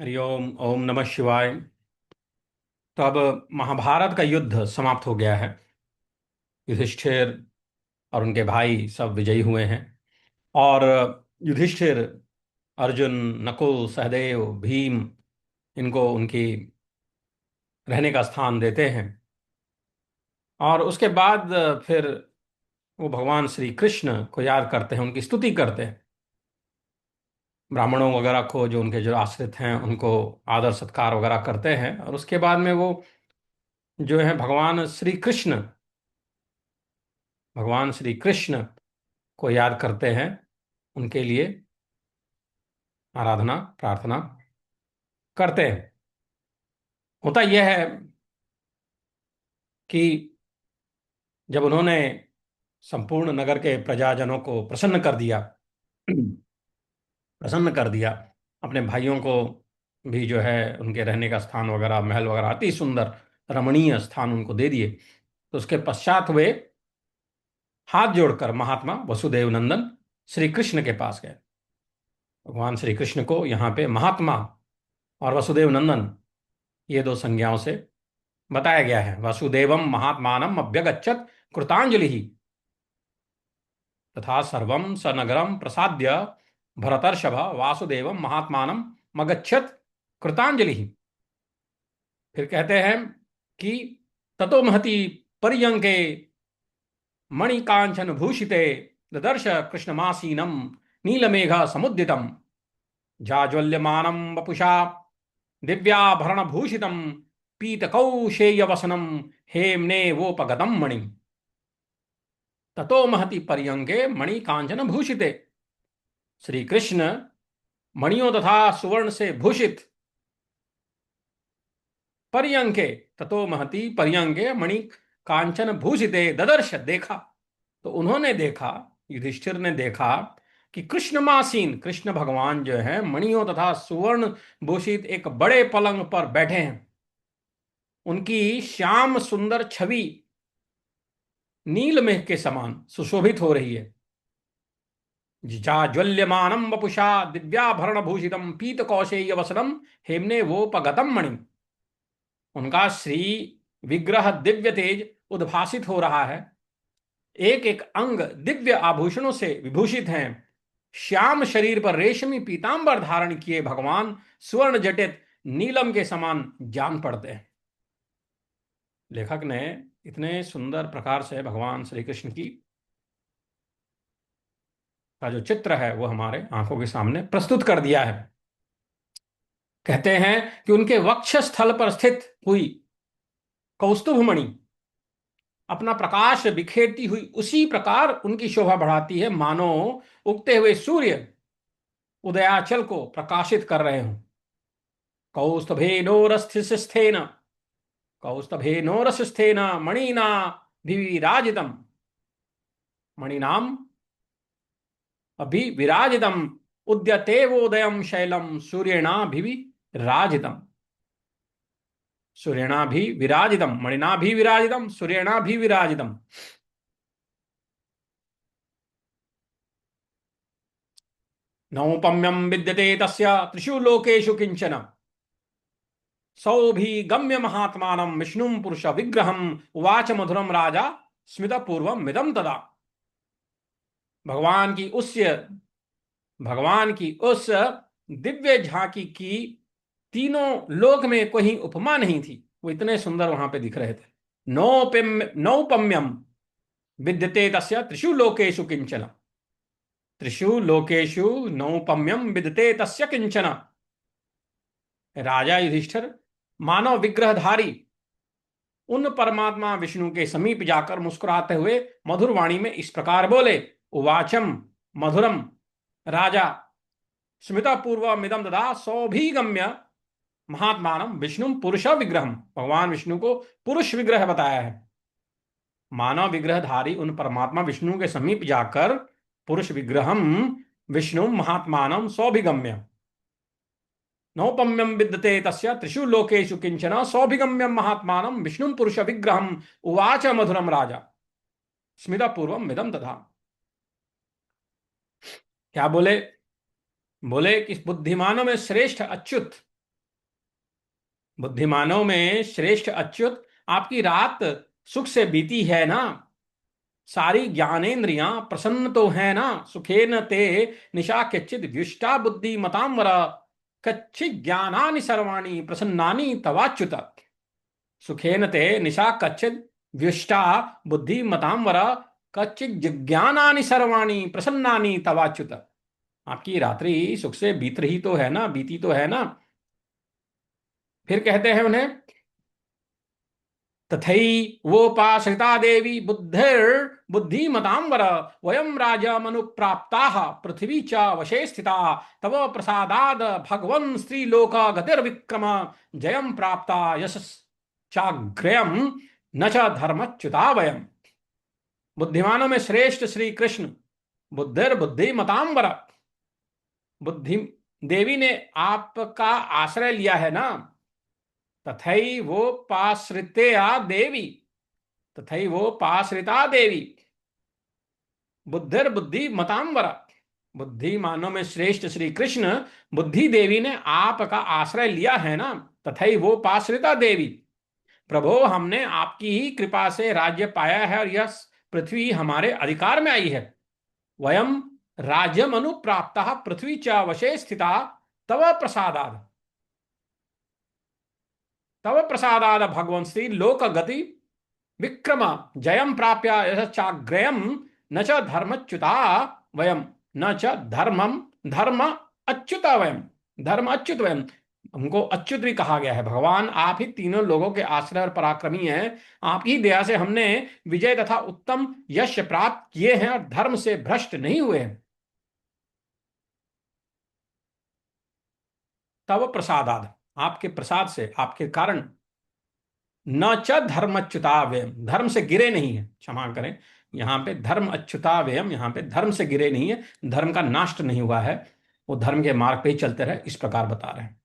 हरिओम ओम नमः शिवाय। तो अब महाभारत का युद्ध समाप्त हो गया है। युधिष्ठिर और उनके भाई सब विजयी हुए हैं। और युधिष्ठिर अर्जुन, नकुल, सहदेव, भीम, इनको उनकी रहने का स्थान देते हैं। और उसके बाद फिर वो भगवान श्री कृष्ण को याद करते हैं, उनकी स्तुति करते हैं। ब्राह्मणों वगैरह को, जो उनके जो आश्रित हैं, उनको आदर सत्कार वगैरह करते हैं। और उसके बाद में वो जो है भगवान श्री कृष्ण को याद करते हैं, उनके लिए आराधना प्रार्थना करते हैं। होता यह है कि जब उन्होंने संपूर्ण नगर के प्रजाजनों को प्रसन्न कर दिया, अपने भाइयों को भी जो है उनके रहने का स्थान वगैरह, महल वगैरह, अति सुंदर रमणीय स्थान उनको दे दिए, तो उसके पश्चात वे हाथ जोड़कर महात्मा वसुदेव नंदन श्री कृष्ण के पास गए। भगवान श्री कृष्ण को यहाँ पे महात्मा और वसुदेव नंदन, ये दो संज्ञाओं से बताया गया है। वसुदेवम महात्मानम अभ्यगच्छत कृतांजलि तथा सर्वम सनगरम प्रसाद्य भरतर्षभ वासुदेवम महात्मानम मगच्छत कृतांजलि। फिर कहते हैं कि ततो महति पर्यंके मणिकांचन भूषिते ददर्श कृष्णमासीनम नीलमेघ समुद्दितम जाज्वल्यमानं वपुषा दिव्याभरण भूषितम पीतकौशेयवसनम हेम्ने वोपगतम मणि। ततो महति पर्यंके मणि कांचन भूषिते। श्री कृष्ण मणियों तथा सुवर्ण से भूषित पर्यंके, ततो महति पर्यंके मणि कांचन भूषिते ददर्श, देखा। तो उन्होंने देखा, युधिष्ठिर ने देखा कि कृष्णमासीन, कृष्ण भगवान जो है मणियों तथा सुवर्ण भूषित एक बड़े पलंग पर बैठे हैं। उनकी श्याम सुंदर छवि नीलमेघ के समान सुशोभित हो रही है। जाज्वल्यमानं वपुषा दिव्याभरण भूषितम पीत कौशेय वसनम हेमने वोपगतम मणि। उनका श्री विग्रह दिव्य तेज उद्भासित हो रहा है। एक एक अंग दिव्य आभूषणों से विभूषित हैं। श्याम शरीर पर रेशमी पीतांबर धारण किए भगवान स्वर्ण जटित नीलम के समान जान पड़ते हैं। लेखक ने इतने सुंदर प्रकार से भगवान श्री कृष्ण की का जो चित्र है वो हमारे आंखों के सामने प्रस्तुत कर दिया है। कहते हैं कि उनके वक्ष स्थल पर स्थित हुई कौस्तुभ मणि अपना प्रकाश बिखेरती हुई उसी प्रकार उनकी शोभा बढ़ाती है, मानो उगते हुए सूर्य उदयाचल को प्रकाशित कर रहे हों। कौस्तभेनोरस्थिस्थेन कौस्तभेनोरस्थिस्थेन मणिना विराजितम मणिनाम अभिविराजितम उद्यतेवोदयम शैलम सूर्येणाभिविराजितम सूर्येणाभिविराजितम मणिनाभिविराजितम सूर्येणाभिविराजितम। नौपम्यम विद्यते तस्य त्रिषु लोकेषु किंचन सौभिगम्य महात्मानं विष्णुं पुरुष विग्रहम उवाच मधुरम राजा स्मित पूर्वम मिदम तदा। भगवान की उस भगवान की उस दिव्य झांकी की तीनों लोक में कोई उपमा नहीं थी। वो इतने सुंदर वहां पे दिख रहे थे। नौपम्यम विद्यते तस्य त्रिषु लोकेषु किंचन, त्रिषु लोकेषु नौपम्यम विद्यते तस्य किंचन। राजा युधिष्ठिर मानव विग्रहधारी उन परमात्मा विष्णु के समीप जाकर मुस्कुराते हुए मधुर वाणी में इस प्रकार बोले। उवाचम मधुरम राजा स्मिता पूर्व मिदम ददा सौभिगम्य महात्मानम विष्णु पुरुष विग्रहम। भगवान विष्णु को पुरुष विग्रह बताया है। मानव विग्रहधारी उन परमात्मा विष्णु के समीप जाकर पुरुष विग्रहम विष्णु महात्मानम सौभिगम्य नौपम्यम विद्यते तस्य त्रिषु लोकेषु किंचन सौभिगम्यम महात्मानम विष्णु पुरुष विग्रहम उवाच मधुरम राजा स्मिता पूर्वम मिदम तथा। क्या बोले? बोले कि बुद्धिमानों में श्रेष्ठ अच्युत बुद्धिमानों में श्रेष्ठ अच्युत, आपकी रात सुख से बीती है ना? सारी ज्ञानेन्द्रियां प्रसन्न तो है ना? सुखेन ते निशा कच्चिद व्युष्टा बुद्धि मतांबर, कच्चित् ज्ञानानि सर्वाणि प्रसन्नानि तवाच्युत। सुखेन ते निशा कच्चिद व्युष्टा बुद्धि मतांबर, कच्चित् जिज्ञानानि सर्वाणि प्रसन्नानि तवाच्युत। आपकी रात्रि सुख से बीत रही तो है ना, बीती तो है ना? फिर कहते हैं उन्हें, तथैवोपाश्रिता देवी बुद्धिर बुद्धिमतांबर, वयम राजमनुप्राप्ताः पृथ्वी च वशे स्थिता, तव प्रसादाद भगवन् स्त्रीलोक गतिर्विक्रम, जयम प्राप्ता यशश्चाग्रयम न च धर्मच्युता वयम। बुद्धिमानों में श्रेष्ठ श्री कृष्ण, बुद्धिर बुद्धिमतांबर, बुद्धि देवी ने आपका आश्रय लिया है ना? तथैवोपाश्रित्या देवी, तथैवोपाश्रिता देवी बुद्धिर बुद्धि मतांबरा, बुद्धिमानों में श्रेष्ठ श्री कृष्ण बुद्धि देवी ने आपका आश्रय लिया है ना? तथैवोपाश्रिता देवी, प्रभो हमने आपकी ही कृपा से राज्य पाया है और यह पृथ्वी हमारे अधिकार में आई है। वयम राज्यम अनुप्राप्ता पृथ्वी च वशे स्थिता, तव प्रसादाद, तव प्रसादाद भगवन् श्री लोक गति विक्रम, जयम प्राप्य यश्चाग्रयम न च धर्मच्युता वयम, न च धर्मम धर्म अच्युता वयम, धर्म अच्युत वयम। हमको अच्युत भी कहा गया है। भगवान आप ही तीनों लोगों के आश्रय और पराक्रमी हैं। आपकी दया से हमने विजय तथा उत्तम यश प्राप्त किए हैं और धर्म से भ्रष्ट नहीं हुए हैं। तब प्रसादाद, आपके प्रसाद से, आपके कारण, न च धर्म अच्युता व्ययम, धर्म से गिरे नहीं है, क्षमा करें, यहां पे धर्म अच्युता व्ययम, यहां पे धर्म से गिरे नहीं है, धर्म का नाश नहीं हुआ है, वो धर्म के मार्ग पे ही चलते रहे, इस प्रकार बता रहे हैं।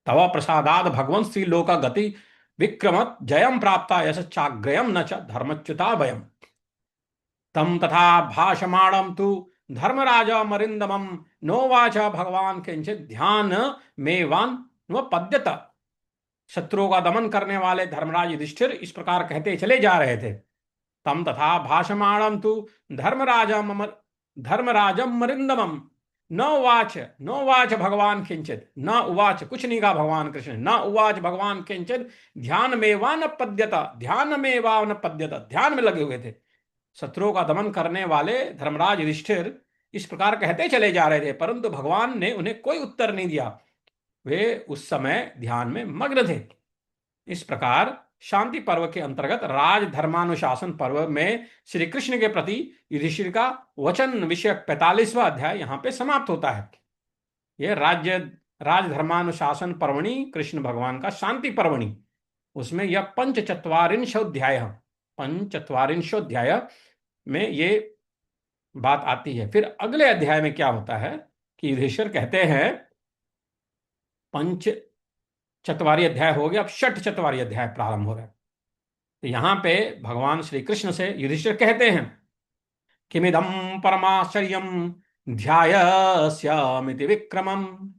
तव प्रसादाद भगवन् स्त्री लोका गति विक्रमत, जयम प्राप्ता यश चाग्रयम न च धर्मच्युता वयम। तम तथा भाषमाणम तु धर्मराज मरिंदमम, नोवाच भगवान किंचित ध्यान मेवान व पद्यत। शत्रुओं का दमन करने वाले धर्मराज युधिष्ठिर इस प्रकार कहते चले जा रहे थे। तम तथा भाषमाणम तु धर्मराजम धर्मराजम मरिंदमम, न उवाच, न उवाच भगवान किंचित, न उवाच कुछ नहीं कहा भगवान कृष्ण, न उवाच भगवान किंचित ध्यान में वा न पद्यत, ध्यान में वा न पद्यत, ध्यान में लगे हुए थे। शत्रुओं का दमन करने वाले धर्मराज युधिष्ठिर इस प्रकार कहते चले जा रहे थे, परंतु भगवान ने उन्हें कोई उत्तर नहीं दिया। वे उस समय ध्यान में मग्न थे। इस प्रकार शांति पर्व के अंतर्गत राज धर्मानुशासन पर्व में श्री कृष्ण के प्रति युधिष्ठिर का वचन विषयक 45वां अध्याय यहां पे समाप्त होता है। यह राज धर्मानुशासन पर्वणि कृष्ण भगवान का शांति पर्वणि, उसमें यह पंचचत्वारिंशोध्याय, पंचचत्वारिंशोध्याय में ये बात आती है। फिर अगले अध्याय में क्या होता है कि युधिष्ठिर कहते हैं, पंच चतवारी अध्याय हो गया, अब षट चतवारी अध्याय प्रारंभ हो रहा है। तो यहां पे भगवान श्री कृष्ण से युधिष्ठिर कहते हैं, किमिदं परमाश्चर्यं ध्यायस्यमिति विक्रमम्,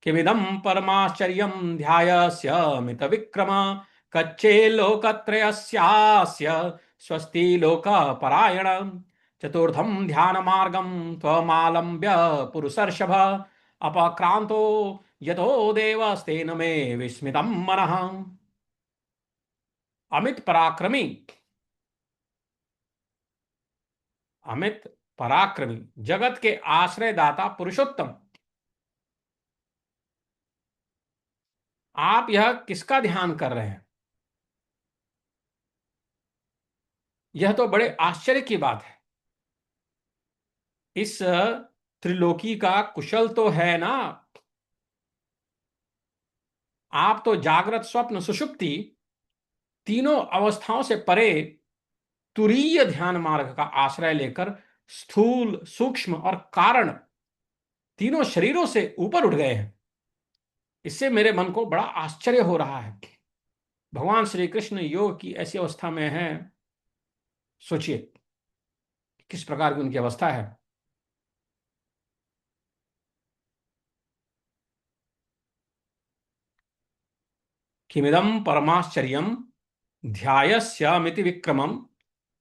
किमिदं परमाश्चर्यं ध्यायस्यमित विक्रम, कच्चे लोकत्रयस्यास्य स्वस्ति लोकपरायण, चतुर्थं ध्यानमार्गं त्वमालम्ब्य पुरुषर्षभ, अपक्रांतो यतो देवस्तेन मे विस्मितं मनः। अमित पराक्रमी, अमित पराक्रमी, जगत के आश्रयदाता पुरुषोत्तम, आप यह किसका ध्यान कर रहे हैं? यह तो बड़े आश्चर्य की बात है। इस त्रिलोकी का कुशल तो है ना? आप तो जागृत स्वप्न सुषुप्ति तीनों अवस्थाओं से परे तुरीय ध्यान मार्ग का आश्रय लेकर स्थूल, सूक्ष्म और कारण तीनों शरीरों से ऊपर उठ गए हैं। इससे मेरे मन को बड़ा आश्चर्य हो रहा है। भगवान श्री कृष्ण योग की ऐसी अवस्था में हैं, सोचिए किस प्रकार की उनकी अवस्था है। किमिदं परमाश्चर्यं ध्यायस्यामिति विक्रमं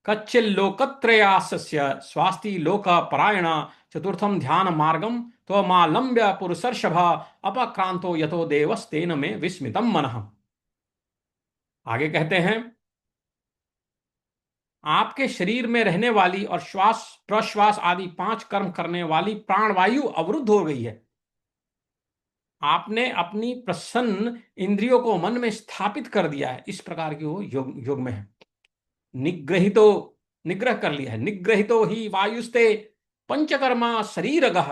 कच्चिल्लोकत्रयास्य स्वास्ति लोकपरायण चतुर्थम ध्यान मार्गम त्वमालम्ब्य पुरुषर्षभ अपक्रांतो यतो देवस्तेन में विस्मितम मनः। आगे कहते हैं, आपके शरीर में रहने वाली और श्वास प्रश्वास आदि 5 कर्म करने वाली प्राणवायु अवरुद्ध हो गई है। आपने अपनी प्रसन्न इंद्रियों को मन में स्थापित कर दिया है। इस प्रकार की वो योग में है। निग्रहितो, निग्रह कर लिया है। निग्रहितो ही वायुस्ते पंचकर्मा शरीरगः।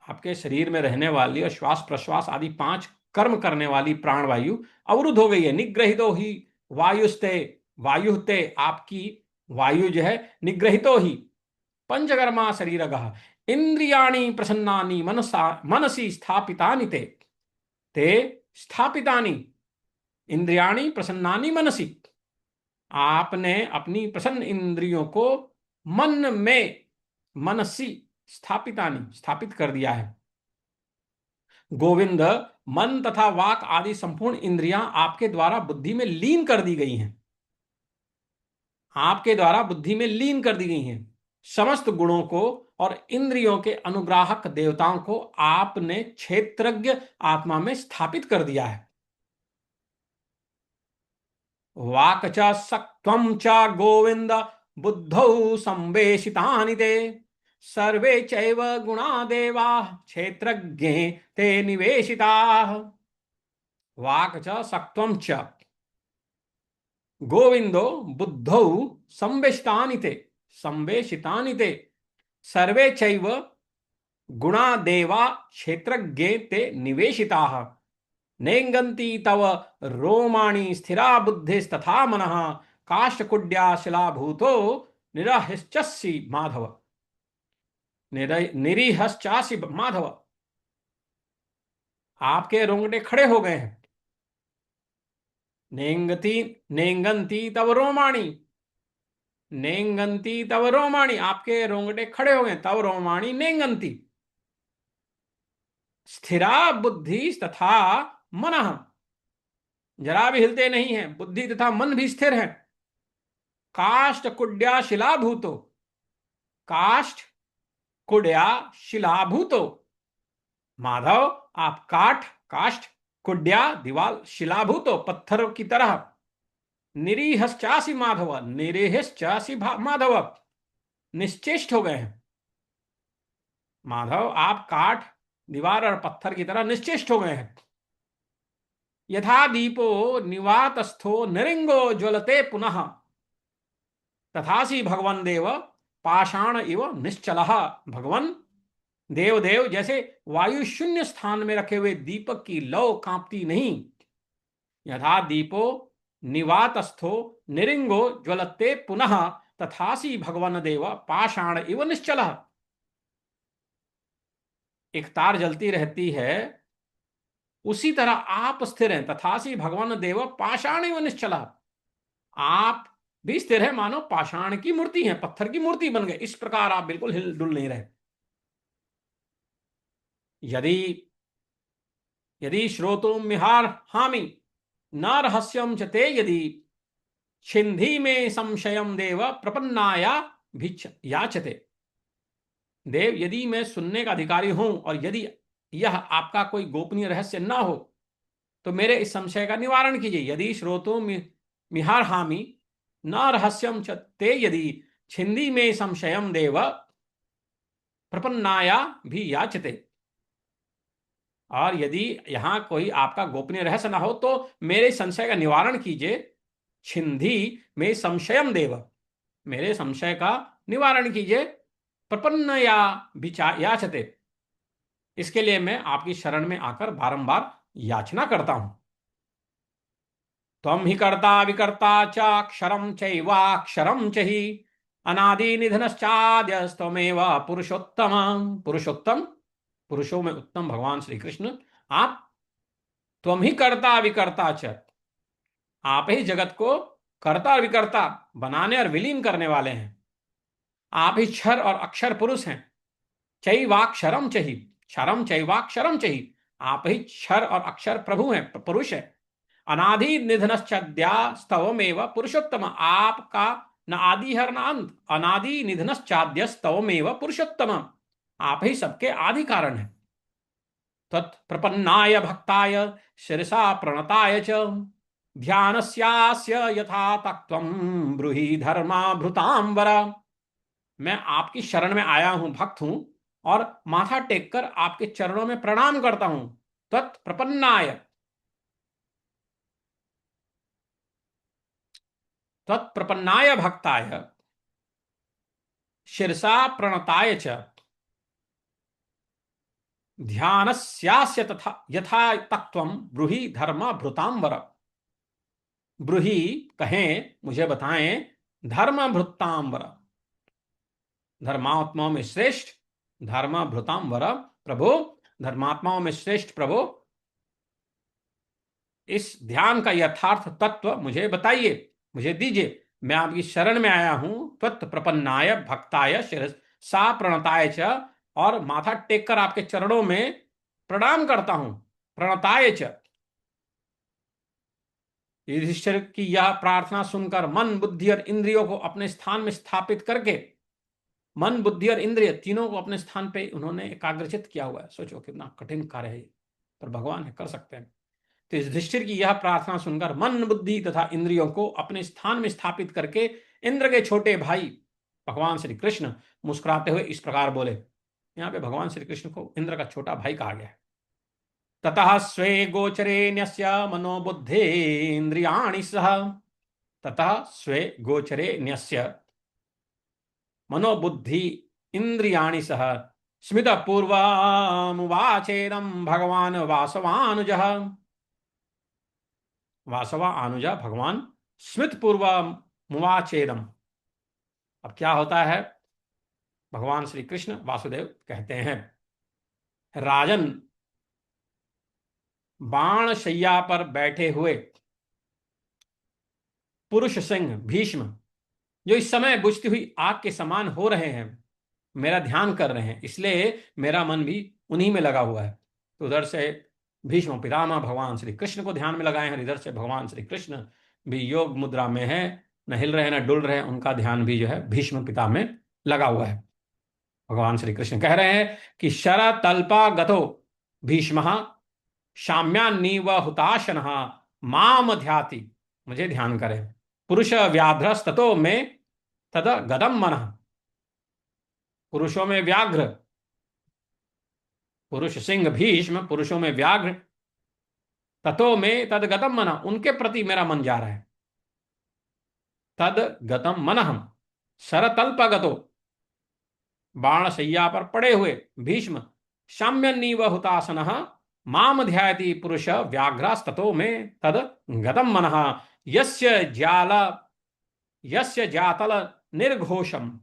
आपके शरीर में रहने वाली और श्वास प्रश्वास आदि 5 कर्म करने वाली प्राणवायु अवरुद्ध हो गई है। निग्रहितो ही वायुस्ते, वायुते आपकी वायु जो है, निग्रहितो ही पंचकर्मा शरीरगः इंद्रियाणि प्रसन्नानि मनसी स्थापितानि ते ते स्थापितानि इंद्रियाणि प्रसन्नानि मनसी। आपने अपनी प्रसन्न इंद्रियों को मन में, मनसी स्थापितानि स्थापित कर दिया है। गोविंद, मन तथा वाक आदि संपूर्ण इंद्रियां आपके द्वारा बुद्धि में लीन कर दी गई हैं। आपके द्वारा बुद्धि में लीन कर दी गई हैं। समस्त गुणों को और इंद्रियों के अनुग्राहक देवताओं को आपने क्षेत्रज्ञ आत्मा में स्थापित कर दिया है। वाक च सक्त्वं च गोविंद बुद्धौ संवेशितानि ते सर्वे चैव गुणा देवा क्षेत्रज्ञे ते निवेशिताः। वाक च सक्त्वं च गोविंदो बुद्धौ संवेशितानि ते, संवेशितानि ते सर्वे चैव गुणा देवा क्षेत्रज्ञे ते निवेशिताः। नेंगंती तव रोमाणि स्थिरा बुद्धिस्तथा मनः काष्ठकुड्या शिलाभूतो निरहश्चसि माधव, निरीहश्चासि माधव। आपके रोंगटे खड़े हो गए हैं। नेंगंती तव रोमाणि, नेंगंती तव रोमाणि, आपके रोंगटे खड़े हो गए। तव रोमाणि नेंगंती। स्थिरा बुद्धि तथा मनः, जरा भी हिलते नहीं है। बुद्धि तथा मन भी स्थिर है। काष्ठ कुड्या शिलाभूतो, काष्ठ कुड्या शिलाभूतो। माधव, आप काठ, काष्ठ, कुड्या दीवाल, शिलाभूतो पत्थरों की तरह। निरीहश्चासि माधव, निरीहश्चासि माधव, निश्चेष्ट हो गए हैं। माधव, आप काठ, दीवार और पत्थर की तरह निश्चेष्ट हो गए हैं। यथा दीपो निवातस्थो निरिंगो ज्वलते पुनः तथासी भगवन देव पाषाण इव निश्चलः। भगवन देव देव जैसे वायु शून्य स्थान में रखे हुए दीपक की लौ कांपती नहीं। यथा दीपो निवातस्थो निरिंगो ज्वलते पुनः तथासी भगवन देव पाषाण इव निश्चलः। एक तार जलती रहती है, उसी तरह आप स्थिर हैं। तथासी भगवान देव पाषाण इव निश्चलः। आप भी स्थिर है, मानो पाषाण की मूर्ति है, पत्थर की मूर्ति बन गए। इस प्रकार आप बिल्कुल हिल डुल नहीं रहे। यदि यदि श्रोतुम मिहार हामी न रहस्यम च ते यदि छिंधी में संशयम देव प्रपन्नाया भिक्ष याचते। देव, यदि मैं सुनने का अधिकारी हूं और यदि यह आपका कोई गोपनीय रहस्य न हो तो मेरे इस संशय का निवारण कीजिए। यदि श्रोतो मिहार हामी न रहस्यम च ते यदि छिंदी में संशयम देव प्रपन्नाया भी याचते। और यदि यहां कोई आपका गोपनीय रहस्य ना हो तो मेरे संशय का निवारण कीजिए। छिंदी में संशयम देव, मेरे संशय का निवारण कीजिए। प्रपन्नया याचते, इसके लिए मैं आपकी शरण में आकर बारंबार याचना करता हूं। त्वं हि कर्ता विकर्ता च अक्षरं चैवाक्षरं च हि अनादि निधनश्चाद्यस्त्वमेव पुरुषोत्तम। पुरुषोत्तम, पुरुषों में उत्तम भगवान श्री कृष्ण आप। त्वं ही कर्ता विकर्ता च, आप ही जगत को कर्ता और विकर्ता बनाने और विलीन करने वाले हैं। आप ही क्षर और अक्षर पुरुष हैं। चैवाक्षरम चहि, क्षरम चैवाक्षरम चहि, आप ही क्षर और अक्षर प्रभु हैं, पुरुष है। अनादि निधनश्चद्या स्तवमेव पुरुषोत्तम, आपका न आदि है न अंत, अनादि निधनश्चाद्य स्तवमेव पुरुषोत्तम, आप ही सबके आदि कारण है। तत्प्रपन्नाय भक्ताय शिरसा प्रणताय च ध्यानस्यास्य यथा तत्त्वं ब्रूहि धर्माभृतांबर। मैं आपकी शरण में आया हूं, भक्त हूं, और माथा टेककर आपके चरणों में प्रणाम करता हूं। तत्प्रपन्नाय, तत्प्रपन्नाय भक्ताय शिरसा प्रणताय च ध्यानस्यास्य तथा यथा तत्त्वं ब्रूहि धर्माभृतांबर। ब्रूहि, कहें, मुझे बताएं, धर्माभृतांबर, धर्मात्माओं में श्रेष्ठ, धर्माभृतांबर, प्रभु, धर्मात्माओं में श्रेष्ठ प्रभु, इस ध्यान का यथार्थ तत्व मुझे बताइए, मुझे दीजिए। मैं आपकी शरण में आया हूं। त्वत् प्रपन्नाय भक्ताय शिरसा प्रणताय च, और माथा टेककर आपके चरणों में प्रणाम करता हूं। प्रणताय च, युधिष्ठिर की यह प्रार्थना सुनकर मन, बुद्धि और इंद्रियों को अपने स्थान में स्थापित करके, मन, बुद्धि और इंद्रिय तीनों को अपने स्थान पे उन्होंने एकाग्रचित किया हुआ है। सोचो कितना कठिन कार्य है, पर भगवान है, कर सकते हैं। तो युधिष्ठिर की यह प्रार्थना सुनकर मन, बुद्धि तथा इंद्रियों को अपने स्थान में स्थापित करके इंद्र के छोटे भाई भगवान श्री कृष्ण मुस्कुराते हुए इस प्रकार बोले। यहां पे भगवान श्री कृष्ण को इंद्र का छोटा भाई कहा गया है। ततः स्वे गोचरे न्यस्य मनोबुद्धेन्द्रियाणि सह, ततः स्वे गोचरे न्यस्य मनोबुद्धि इंद्रियाणि सह स्मित पूर्वमुवाचेदं भगवान वासवानुजः। वासवा अनुजा भगवान स्मित पूर्वमुवाचेदम। अब क्या होता है, भगवान श्री कृष्ण वासुदेव कहते हैं, राजन, बाण शैया पर बैठे हुए पुरुष सिंह भीष्म, जो इस समय बुझती हुई आग के समान हो रहे हैं, मेरा ध्यान कर रहे हैं, इसलिए मेरा मन भी उन्हीं में लगा हुआ है। तो उधर से भीष्म पितामह भगवान श्री कृष्ण को ध्यान में लगाए हैं, इधर से भगवान श्री कृष्ण भी योग मुद्रा में है, न हिल रहे न डुल रहे, उनका ध्यान भी जो है भीष्म पिता में लगा हुआ है। भगवान श्री कृष्ण कह रहे हैं कि शरतल्पा गतो भीष्म शाम्यान्नीव हुताशन माम ध्याति, मुझे ध्यान करें। पुरुष व्याघ्रस्ततो में तद गदम मन, पुरुषों में व्याघ्र, पुरुष सिंह भीष्म पुरुषों में व्याघ्र, ततो में तद गतम मन, उनके प्रति मेरा मन जा रहा है। तद गतम मन, शरतल्पगतो, बाण शैया पर पड़े हुए भीष्म शाम्यन्नीव हुतासन माम ध्यायति पुरुष व्याघ्रस्ततो में तद गतम मन यस्य जातल निर्घोषम,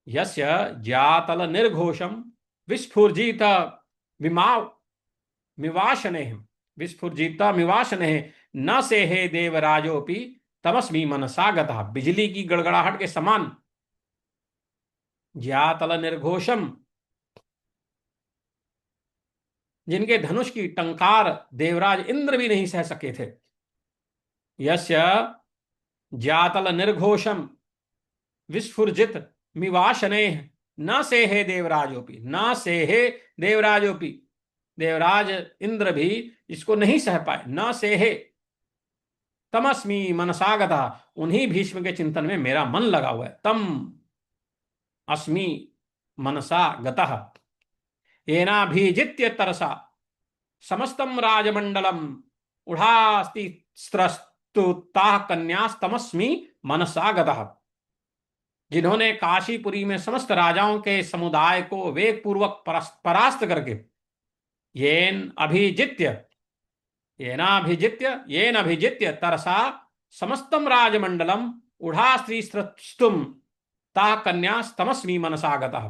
यस्य जातल निर्घोषम विस्फुर्जित मिवाशने, विस्फुर्जित मिवाशने न सेहे देवराजोपि तमस्मी मनसा गतः। बिजली की गड़गड़ाहट के समान ज्यातल निर्घोषम, जिनके धनुष की टंकार देवराज इंद्र भी नहीं सह सके थे। यस्य ज्यातल निर्घोषम विस्फुर्जित मिवाशने न सेहे देवराजोपि, न सेहे देवराजोपि, देवराज इंद्र भी इसको नहीं सह पाए। न सेहे तमस्मी मनसागता, उन्हीं भीष्म के चिंतन में मेरा मन लगा हुआ है। तम अस्मि मनसा गतः येनाभिजित्य तरसा समस्तम राजमंडलम उढ़ास्ति स्त्रस्तुताः कन्यास्तमस्मि मनसा गतः। जिन्होंने काशीपुरी में समस्त राजाओं के समुदाय को वेग पूर्वक परास्त करके येन अभिजित्य तरसा समस्तम राजमंडलम उढ़ा स्त्री स्तुम ता कन्या तमस्मी मनसागतः।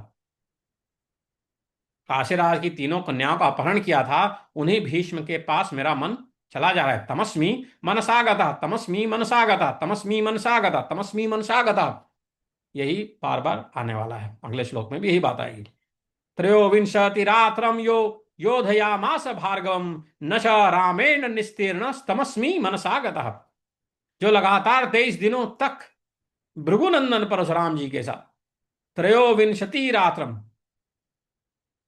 काशीराज की तीनों कन्याओं का अपहरण किया था, उन्हीं भीष्म के पास मेरा मन चला जा रहा है। तमस्मी मनसागतः, तमस्मी मनसागतः, तमस्मी मनसागतः, तमस्मी मनसागतः, यही बार बार आने वाला है। अगले श्लोक में भी यही बात आएगी। त्रयोविंशतिरात्रम यो योधयामास भार्गवम न च रामेण निस्तीर्ण तमस्मी मनसा गतः। जो लगातार 23 दिनों तक भृगुनंदन परशुराम जी के साथ त्रयोविंशति रात्रम,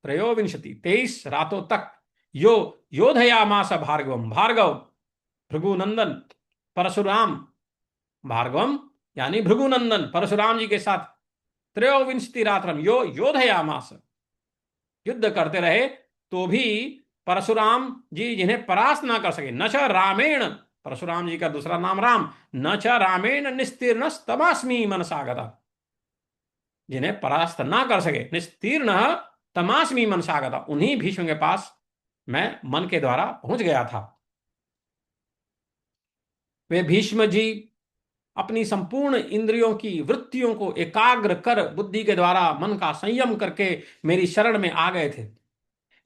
त्रयोविंशति 23 रातों तक यो योधयामास भार्गवम, भार्गव भृगुनंदन परशुराम, भार्गवम यानी भृगुनंदन परशुराम जी के साथ त्रयोविंशति रात्रम यो योधयामास, युद्ध करते रहे तो भी परशुराम जी जिन्हें परास्त ना कर सके, न च रामेण, परशुराम जी का दूसरा नाम राम, न च रामेण निस्तीर्ण तमास्मी मनसागता, जिन्हें परास्त ना कर सके, निस्तीर्ण तमास्मी मनसागता, उन्हीं भीष्म के पास मैं मन के द्वारा पहुंच गया था। वे भीष्म जी अपनी संपूर्ण इंद्रियों की वृत्तियों को एकाग्र कर बुद्धि के द्वारा मन का संयम करके मेरी शरण में आ गए थे,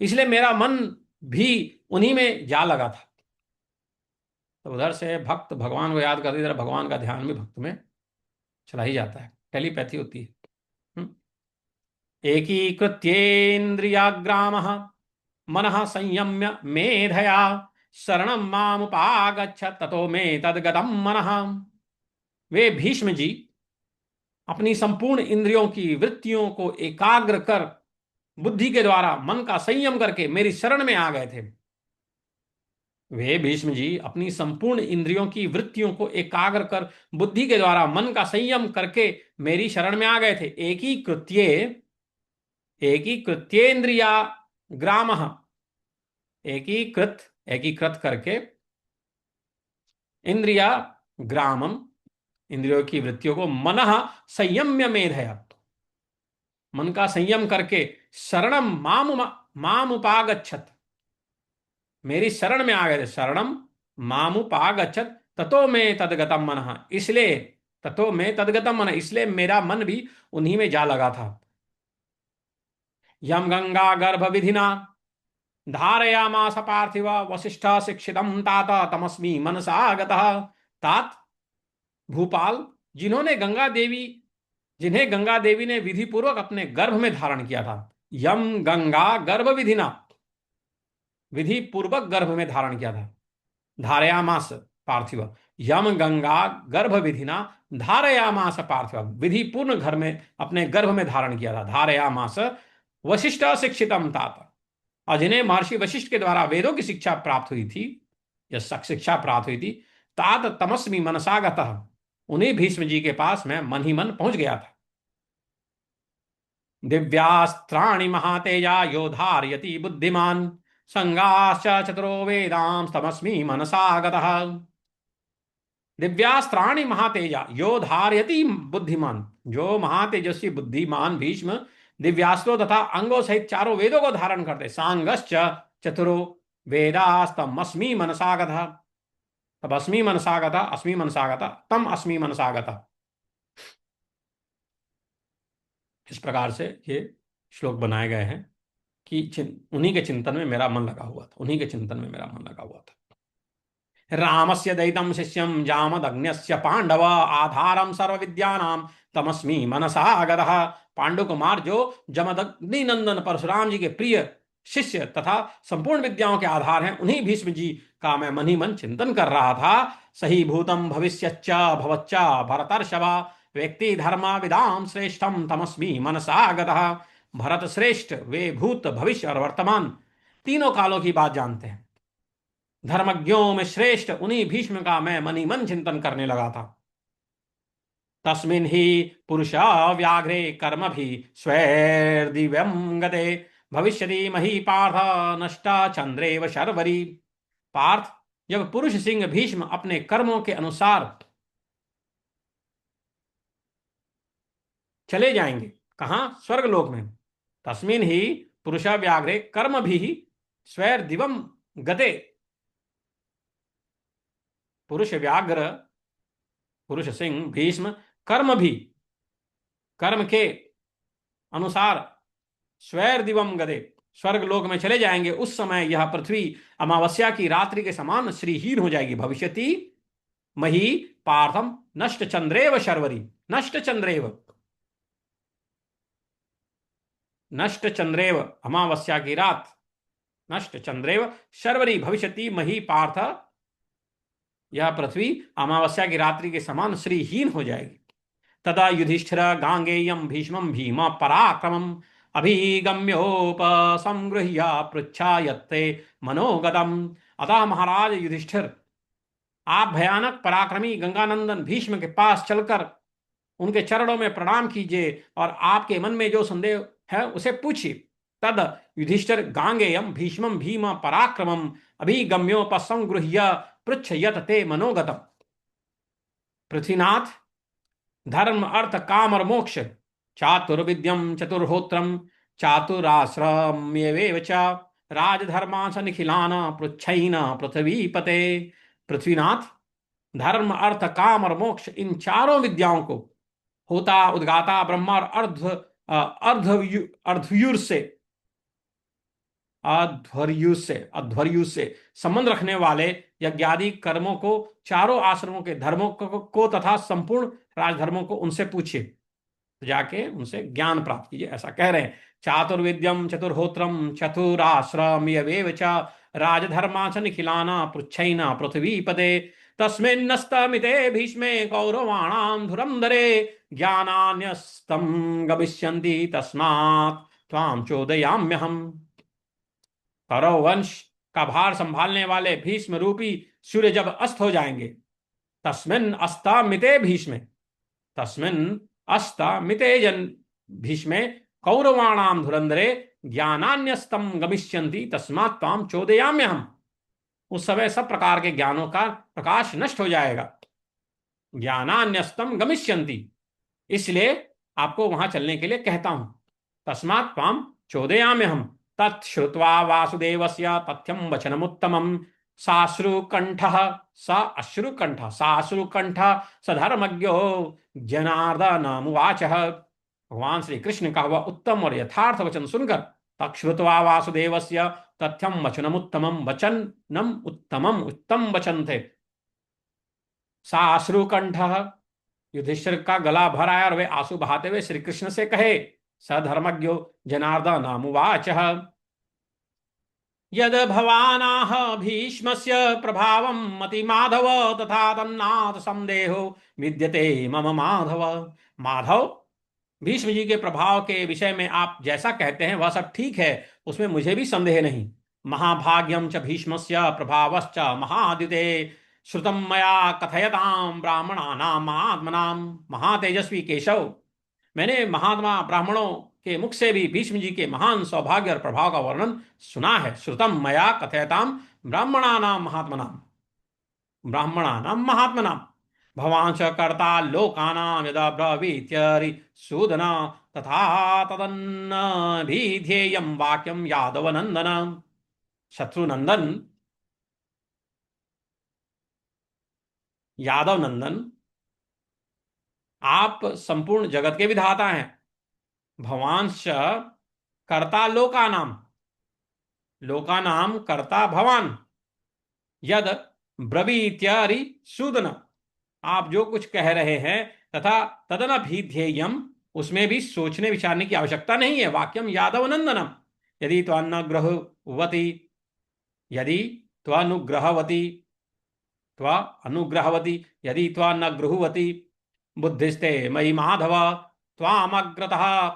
इसलिए मेरा मन भी उन्हीं में जा लगा था। तो उधर से भक्त भगवान को याद करते, इधर भगवान का ध्यान भी भक्त में चला ही जाता है, टेलीपैथी होती है। एकीकृत्येन्द्रियाग्रामः मनः संयम्य मेधया शरणं मामुपागच्छ ततो मे तद्गतं मनः। वे भीष्म जी अपनी संपूर्ण इंद्रियों की वृत्तियों को एकाग्र कर बुद्धि के द्वारा मन का संयम करके मेरी शरण में आ गए थे। वे भीष्म जी अपनी संपूर्ण इंद्रियों की वृत्तियों को एकाग्र कर बुद्धि के द्वारा मन का संयम करके मेरी शरण में आ गए थे। एकीकृत्येन्द्रिया ग्राम, एकीकृत, एकीकृत करके इंद्रिया ग्रामम, इंद्रियों की वृत्तियों को मन संयम्य मेधया, मन का संयम करके शरणम मामुपागच्छत, मेरी शरण में आ गए थे। शरणम मामुपागच्छत ततो में तदगतम मन, इसलिए ततो में तदगतम मन, इसलिए मेरा मन भी उन्हीं में जा लगा था। यम गंगा गर्भ विधिना धारयामास पार्थिव वसिष्ठ शिक्षितम तात तमस्मी मनसा गतः। तात भूपाल, जिन्हें गंगा देवी ने विधि पूर्वक अपने गर्भ में धारण किया था। यम गंगा गर्भ विधिना, विधि पूर्वक गर्भ में धारण किया था। धारयामास पार्थिव, यम गंगा गर्भ विधिना धारयामास पार्थिव, विधि पूर्ण घर में अपने गर्भ में धारण किया था। धारयामास वशिष्ठ शिक्षितम तात, और जिन्हें महर्षि वशिष्ठ के द्वारा वेदों की शिक्षा प्राप्त हुई थी, यह शिक्षा प्राप्त हुई थी। तात तमस्मी मनसागतः, उन्हीं भीष्म जी के पास मैं मन ही मन पहुंच गया था। दिव्यास्त्राणि महातेजा योधार्यति बुद्धिमान संगाश्च चतुरो वेदां तमस्मी मनसागतः। दिव्यास्त्राणि महातेजा योधार्यति बुद्धिमान, जो महातेजस्वी बुद्धिमान भीष्म दिव्यास्त्रों तथा अंगों सहित चारों वेदों को धारण करते। सांगश्च चतुरो वेदास्तमस्मी मनसागतः, तब अस्मी मनसागतः, अस्मी मनसागतः, तम अस्मी मनसागतः। इस प्रकार से ये श्लोक बनाए गए हैं कि उन्हीं के चिंतन में मेरा मन लगा हुआ था, उन्हीं के चिंतन में मेरा मन लगा हुआ था। रामस्य दैतं शिष्यं जामदग्न्यस्य पांडव आधारम सर्व विद्यानां तमस्मी मनसा गतः। पांडु कुमार जो जमदग्नि नंदन परशुराम जी के प्रिय शिष्य तथा संपूर्ण विद्याओं के आधार हैं, उन्हीं भीष्म जी का मैं मन ही मन चिंतन कर रहा था। सही भूतम भविष्यच्च भवच्च भरतर्षभा व्यक्ति धर्मा विदाम श्रेष्ठम तमस्मी मनसा गतः। भरत श्रेष्ठ, वे भूत भविष्य और वर्तमान तीनों कालों की बात जानते हैं। धर्मज्ञों में श्रेष्ठ उन्हीं भीष्म का मैं मन ही मन चिंतन करने लगा था। तस्मिन् ही पुरुष व्याघ्रे कर्म भी स्वैर्दिव्यम गते भविष्यति मही पार्थ नष्टा चंद्रेव शर्वरी। पार्थ, जब पुरुष सिंह भीष्म अपने कर्मों के अनुसार चले जाएंगे, कहां? स्वर्गलोक में। तस्मिन् ही पुरुष व्याघ्रे कर्म भी स्वैर्दिवम गते, पुरुष व्याघ्र, पुरुष सिंह भीष्म कर्म भी, कर्म के अनुसार स्वैर दिवम गदे, स्वर्ग लोक में चले जाएंगे। उस समय यह पृथ्वी अमावस्या की रात्रि के समान श्रीहीन हो जाएगी। भविष्यति मही पार्थम नष्ट चंद्रेव शर्वरी, नष्ट चंद्रेव, नष्ट चंद्रेव, अमावस्या की रात नष्ट चंद्रेव शर्वरी भविष्यति मही पार्थ, यह पृथ्वी अमावस्या की रात्रि के समान श्रीहीन हो जाएगी। तदा युधिष्ठिर गांगेयम भीष्मं भीम पराक्रमम् अभिगम्योपसंगृह्य पृच्छायत्ते मनोगतम। अतः महाराज युधिष्ठिर, आप भयानक पराक्रमी गंगानंदन भीष्म के पास चलकर उनके चरणों में प्रणाम कीजिए और आपके मन में जो संदेह है उसे पूछिए। तद युधिष्ठिर गांगेयम भीष्मं भीम पराक्रमम् अभिगम्योपसंगृह्य पृच्छयत ते मनोगतम। पृथ्वीनाथ, धर्म अर्थ काम और मोक्ष, चातुर्विद्यम चतुर्होत्रम चातुराश्रम्यवेव च राजधर्मांस निखिलान पृच्छैन पृथ्वीपते। पृथ्वीनाथ, धर्म अर्थ काम और मोक्ष, इन चारों विद्याओं को होता उद्गाता ब्रह्मा और अर्धव्यूर से अध्वर्यु से संबंध रखने वाले यज्ञादि कर्मों को, चारों आश्रमों के धर्मों को तथा संपूर्ण राजधर्मों को उनसे पूछिए, तो जाके उनसे ज्ञान प्राप्त कीजिए, ऐसा कह रहे हैं। चातुर्विद्यम चतुर्होत्रम चतुराश्रम्यवेव च राजधर्मा च निखिलाना पृच्छैना पृथ्वीपते तस्मिन्नस्तमिते भीष्मे कौरवाणां धुरंधरे ज्ञानान्यस्तं गमिष्यन्ति तस्मात् त्वां चोदयाम्यहम्। कौरव वंश का भार संभालने वाले भीष्म रूपी सूर्य जब अस्त हो जाएंगे, तस्मिन् अस्तामिते भीष्मे, तस्मिन् अस्तामिते जन भीष्मे कौरवाणाम धुरंधरे ज्ञानान्यस्तम गमिष्यन्ति तस्मात् त्वां चोदयाम्यहम्। उस समय सब प्रकार के ज्ञानों का प्रकाश नष्ट हो जाएगा। ज्ञानान्यस्तम गमिष्यन्ति, इसलिए आपको वहां चलने के लिए कहता हूं। तस्मात् त्वां चोदयाम्यहम्। तच्छ्रुत्वा वासुदेवस्य तथ्यं वचनमुत्तमं साश्रुकंठः स धर्मज्ञो जनार्दनमुवाच। भगवान श्री कृष्ण का वह उत्तम और यथार्थ वचन सुनकर तच्छ्रुत्वा वासुदेवस्य तथ्यं वचनमुत्तमं, वचनम उत्तमम, उत्तम वचन थे। साश्रुकंठः, युधिष्ठिर का गला भर आया और वे आंसू बहाते हुए श्री कृष्ण से कहे, सधर्मज्ञो जनार्दनमुवाच। यद भवानाह भीष्मस्य प्रभावं मति माधव तथा तन्नाथ संदेहो विद्यते मम माधव। माधव, भीष्म जी के प्रभाव के विषय में आप जैसा कहते हैं वह सब ठीक है, उसमें मुझे भी संदेह नहीं। महाभाग्यम च भीष्मस्य प्रभावश्च महाद्युते श्रुतम मया कथयताम ब्राह्मणानां महात्मनां। महातेजस्वी केशव, मैंने महात्मा ब्राह्मणों के मुख से भी भीष्म जी के महान सौभाग्य और प्रभाव का वर्णन सुना है। श्रुतम मया कथयताम ब्राह्मणानां महात्मनां, ब्राह्मणानां महात्मनां। भवान् च कर्ता लोकानां यदा ब्रवीत्यरिसूदन तथा तदन्नभिधेयं वाक्यं यादवनन्दन। शत्रुनंदन, यादव नंदन, आप संपूर्ण जगत के विधाता हैं। भवांश कर्ता लोकानाम, लोकानाम कर्ता भवान। यद ब्रवीत्यरि सूदन, आप जो कुछ कह रहे हैं, तथा तदनभिध्येयम, उसमें भी सोचने विचारने की आवश्यकता नहीं है। वाक्यम यादव नंदनम, यदि त्वानुग्रहवती, यदि त्वानुग्रहवती, त्वानुग्रहवती, यदि त्वानुग्रहवती बुद्धिस्ते मयि माधव त्वामग्रतः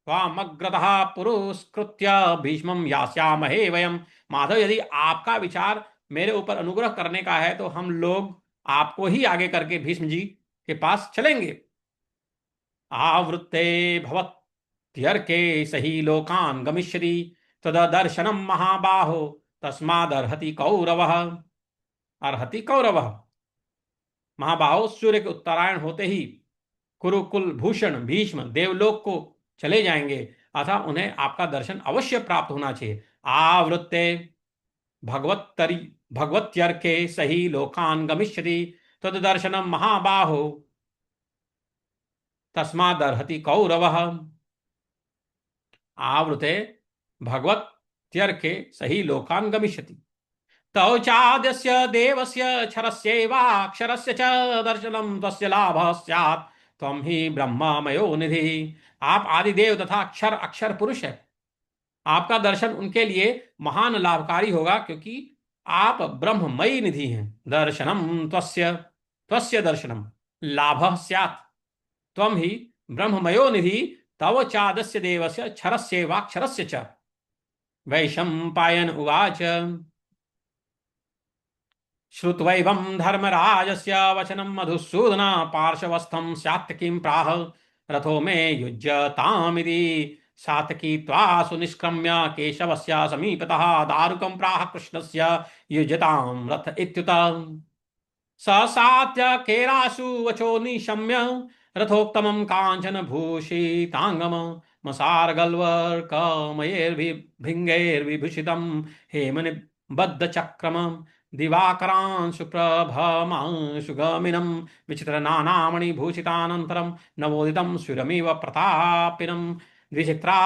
त्वामग्रतः पुरस्कृत्य भीष्मं यास्यामहे वयम। माधव, यदि आपका विचार मेरे ऊपर अनुग्रह करने का है तो हम लोग आपको ही आगे करके भीष्म जी के पास चलेंगे। आवृत्ते भवत्यर्के सही लोकान गमिष्यति तददर्शनम महाबाहो तस्मादर्हति कौरवः। अर्हति कौरवः, महाबाहो, सूर्य के उत्तरायण होते ही कुरुकुल भूषण भीष्म देवलोक को चले जाएंगे, अतः उन्हें आपका दर्शन अवश्य प्राप्त होना चाहिए। आवृत्ते भगवत्यर्के सही लोकान गमिष्यति तददर्शनम महाबाहो तस्मादर्हति कौरवः। आवृते भगवत्यर्के सही लोकान गमिष्यति तौ चाद्यस्य देवस्य क्षरस्यैवाक्षरस्य च दर्शनं तस्य लाभः स्यात् त्वं हि ब्रह्ममयो निधि। आप आदिदेव तथा अक्षर पुरुष है। आपका दर्शन उनके लिए महान लाभकारी होगा, क्योंकि आप ब्रह्ममयी निधि हैं। दर्शनम त्वस्य, त्वस्य दर्शनम लाभः स्यात्। त्वं ही ब्रह्ममयो निधि, तव चादस्य देवस्य क्षरस्य वाक्षरस्य च। वैशंपायन उवाच। श्रुत्वैवं धर्मराजस्य वचनं मधुसूदन पार्श्वस्थं सात्यकीं प्राह। रथो मे युज्यतामिति। सात्यकी त्वासु निष्क्रम्य केशवस्य समीपतः दारुकं प्राह कृष्णस्य युज्यतां रथ इत्युत। स सात्यकेराशु वचो निशम्य रथोत्तमं काञ्चन भूषितांगम मसार्गल्वर्कमयैर्भिङ्गैर्विभूषितं हेमनिबद्धचक्रम दिवाकरान् सुप्रभमांशुगमिनं विचित्रनानामणिभूषितानन्तरं नवोदितं सुरमिव प्रतापिनं द्विचित्रा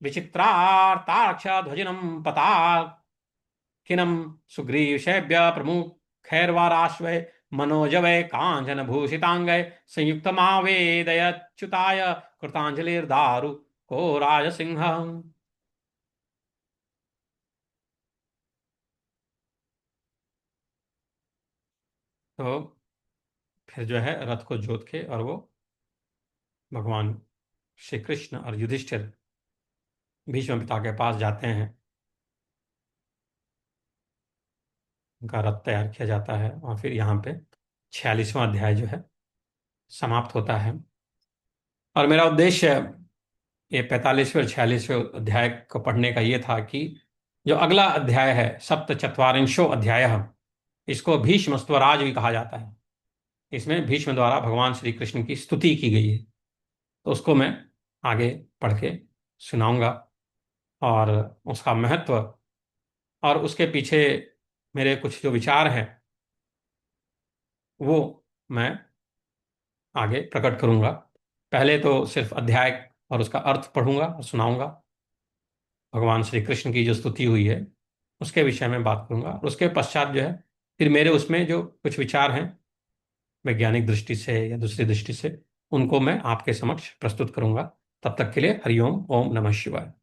विचित्रार्ताक्षध्वजिनं पताकिनं सुग्रीवशैब्य प्रमुखैर्वाराश्वै मनोजवै काञ्चनभूषिताङ्गै संयुक्तमावेदयच्युताय कृताञ्जलिर्दारु को राजसिंह। तो फिर जो है रथ को जोत के और वो भगवान श्री कृष्ण और युधिष्ठिर भीष्म पिता के पास जाते हैं। उनका रथ तैयार किया जाता है और फिर यहाँ पे 46वां अध्याय जो है समाप्त होता है। और मेरा उद्देश्य ये 45वें और 46वें अध्याय को पढ़ने का ये था कि जो अगला अध्याय है सप्तचत्वारिंशो अध्याय, इसको भीष्म स्वराज भी कहा जाता है। इसमें भीष्म द्वारा भगवान श्री कृष्ण की स्तुति की गई है। तो उसको मैं आगे पढ़ के सुनाऊंगा और उसका महत्व और उसके पीछे मेरे कुछ जो विचार हैं वो मैं आगे प्रकट करूंगा। पहले तो सिर्फ अध्याय और उसका अर्थ पढ़ूंगा और सुनाऊंगा। भगवान श्री कृष्ण की जो स्तुति हुई है उसके विषय में बात करूंगा और उसके पश्चात जो है फिर मेरे उसमें जो कुछ विचार हैं वैज्ञानिक दृष्टि से या दूसरी दृष्टि से उनको मैं आपके समक्ष प्रस्तुत करूंगा। तब तक के लिए हरिओम, ओम नमः शिवाय।